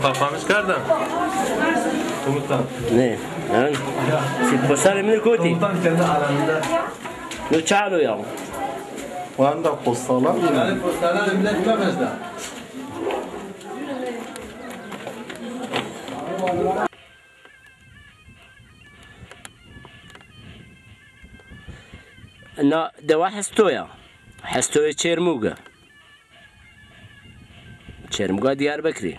پاپامش کردم نه من پستال من کوتی نو چالو یا واندا پستالا ولی پستالا نمیدونم نمیدونم نا دوا حستويا چرموگا دیار بکری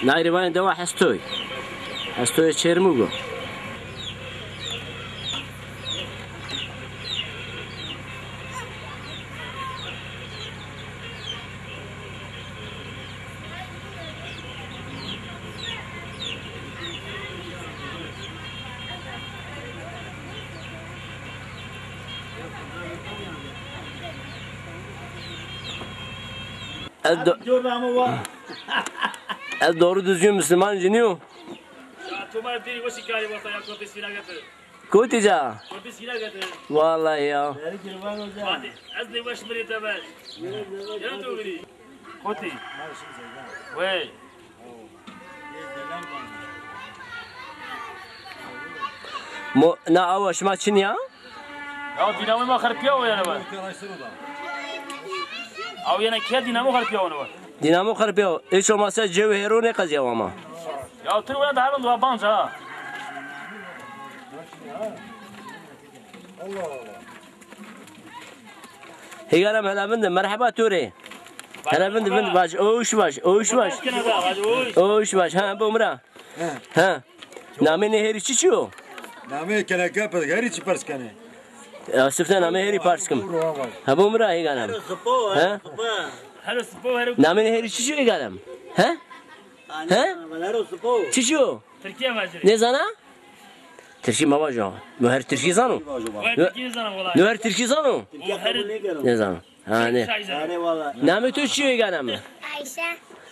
نایروان دوا حستوي چرموگا از doğru düzgün Müslüman ciniyor. Koti ca. Vallahi ya. Koti. Wey. Na avaş ma çin ya? Ya dinamo ma kharpiya o yana bak. Av yana kia dinamo kharpiya ona bak. Dinamo kharpiya. Hiç olmazsa cevhero ne kazıyor ama. Ya tır ona daha da banca. Allah Allah. Higaram hela bindi merhaba turi. Hela bindi baş oş baş. Oş baş ha bu umra. Ha. Name ne heri çiçiyor? Name kenaka pas gari çi pars kane. Sifte name heri parskim. Ha bu umra higaram. Ha? Name ne heri çiçiyor higaram. Ha? Ha? çiçiyor. Türkiye vajri. Ne zana? Türkiye mi vajo? Müher Türkiye zanu. Müher Türkiye zanu. Ne zanu? Ha ne? Name Türkçe higaram.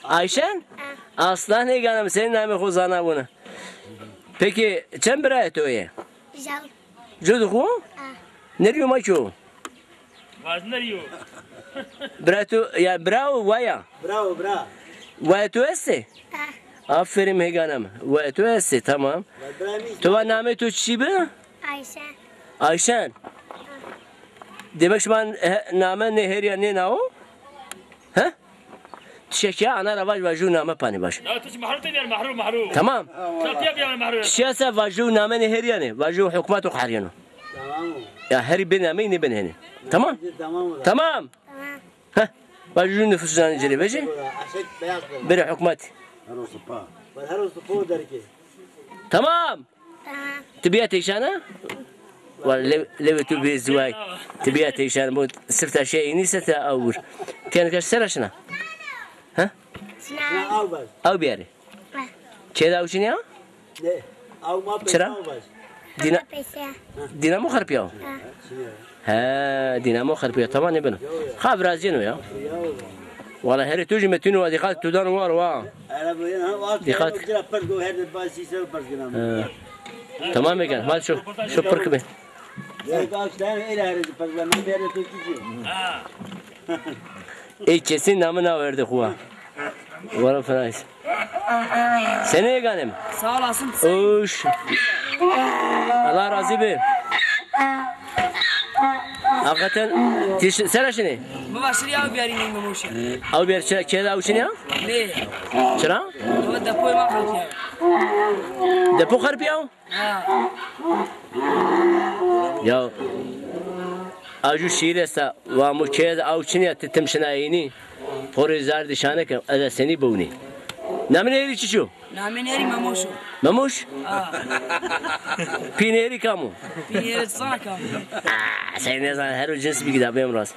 Ayşen? Aslan higaram senin name khuzana bunu. Peki çem birayet oye? Jodu khu? Nereye maço? Vazneriyo. Brato ya bravo vaya. Bravo. Vaya tu esse? Aferin higanam. Vaya tu esse tamam. Tu name tu çi be? Ayşen. Demek şu an name ne her ya ne na o? Ha? Şeker ana ravaş vaju name pani baş. Ya tu mahrum tediyar mahrum. Tamam. Şatiya bir mahrum. Siyasa vaju name ne her ya ne? Vaju hükümet o hariyano. Tamam. Ya her bir name ne ben hani. Tamam? Tamam. Tamam. Ha. Vaju nüfusundan celi beji. Aşık beyaz. Bir hükümet. Her usta derki. تمام تبياتي شانا ولا لو تبي زواج تبياتي شانا مو سفت شيء نسيت أور كانت كسرشنا ها أو بياري كذا أو شنو Ne? Av ma Çıra? pesa دينامو خربيو ها دينامو خربيو طبعا ابنه خاف رازينو يا والله هري توجي متينو وديقات تودان وار وا Ara böyle ha var. Dikkat. Per go her de basi sel per gina. تمام يا ما شو بركبه Ya kaçtan ile her de per gina bir de tutucu. اي kesin namına verdi huwa wala frais seni ganem Sağ olasın. oş Allah razı be hakikaten sen şunu Mubashir ya biyarini memoşi. او بير كذا او شنو Ne? شرا هو دبوي ما خلص. دبو خربيو Ha. يا أجو شيرسا ومكيد أو شنيا تتمشنايني فوري زارد شانك هذا سني بوني نامنيري شو نامنيري ماموشو ماموش بينيري كامو بينيري صار كامو سيدنا زان هرو جنس بيجدا بيم راس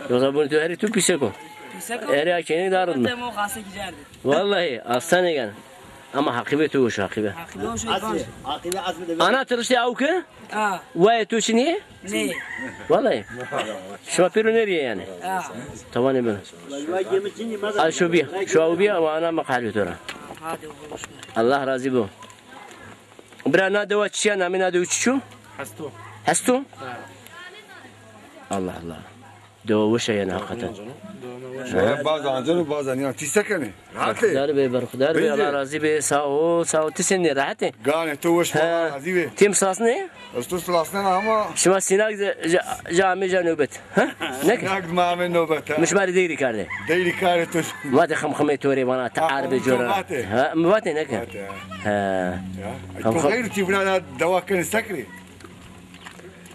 يوزابون تو هري تو بيسكو هري أكيني دارن دمو خاصة كجارد والله أصلا يعني أما حقيبته وش حقيبه أنا ترشي أوك واي تو شنيه ليه والله شو بيرونيري يعني طبعا يبان شو بيها وأنا مقالي ترى الله راضي به برانا دوا تشي أنا من دوا تشو هستو الله دوا وش يعني حقيقة بعض عنجر بعض يعني تسكني راحتي دار بيبر خدار بي الله راضي به ساو تسني راحتي قاني تو وش راضي به تيم صاصني استوس لاسنا اما شما سيناك جامي جنوبت ها نك نقد ما من نوبته مش ماري ديري كارده ديري كارتو ما تخمخمي توري وانا تعارف جورا ها مباتي نك ها غير تبنا دواء كان سكري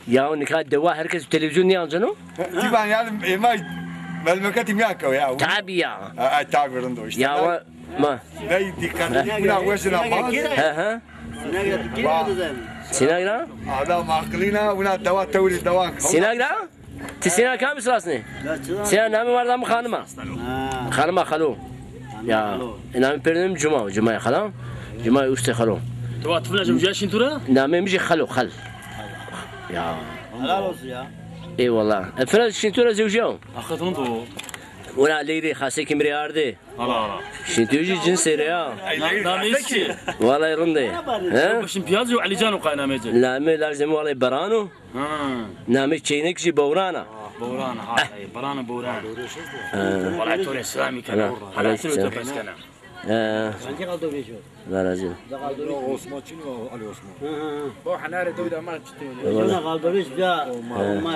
يا نكاد دواء هركز التلفزيون يانزنو تبان يعني ما بالمكاتب مياكو يا تعبي يا تعب رندو يا ما لا ديكان هنا وشنا ما ها سيناغرا هذا ما عقلنا ولا دواء تولي دواء سيناغرا تسينا كام سلاسني سينا نامي واردام خانما خلو يا نامي برنم جمعة خلو جمعة أشتي خلو تو طفلة جوجاشين ترى نامي مجي خل يا اي والله الفرد شنتورا زوجيهم أخذهم تو ولا ليري خاصة كمري عردي لا شنتوجي جنسي ريا ناميسي والله يرندي ها باش نبيازي وعلي جانو قاينا ميجل نامي لازم والله برانو نامي تشينك جي بورانا هاي برانا والله توري اسلامي كان على سلوته بس كان لا لازم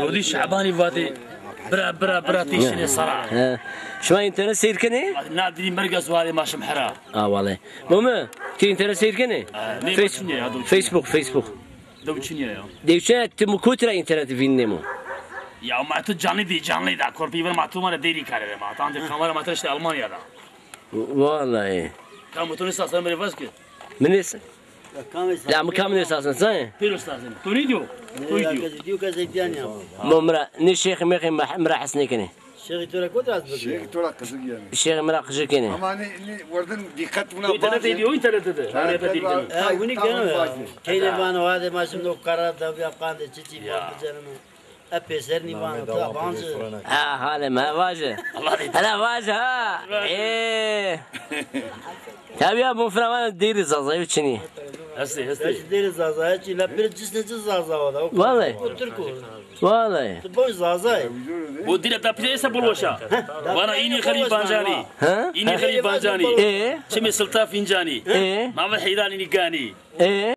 ودي شعباني فاتي برا تيشني صراحة شو انت نسير كني؟ نادري مرقص وهذه ماشي محرا والله ماما تي انت نسير كني؟ فيسبوك دوتشنيا ديوشا تم كترة انترنت فينمو يا ما تجاني دا كوربي ما تو ما ديري كاره ما تاندي خمره ما ترشت المانيا دا والله كم تونس اصلا مري فاسك من اس لا مكمل اساسا صحيح بيرو استاذن تريدو ممرا نشيخ مخي مرا حسني كني شيخ تورا كودراس بك شيخ تورا كزيان الشيخ مرا قجر كني اما ني وردن دقت ونا انت فيديو انت انا بدي وني كانوا كيلبان هذا ما شنو قرار ده بيقان تشي بجرم ابيسرني بان بانز هذا ما واجه هذا واجه ايه تابع يا ابو فلان دير زازا يوتشني هسه دير زازا هاتي لا بيرجسني زازا والله والله تبو زازا ودي لا بيسا بولوشا وانا اني خلي بانجاني اني خلي بانجاني ايه شمي سلطه فنجاني ايه ما حيداني نيغاني ايه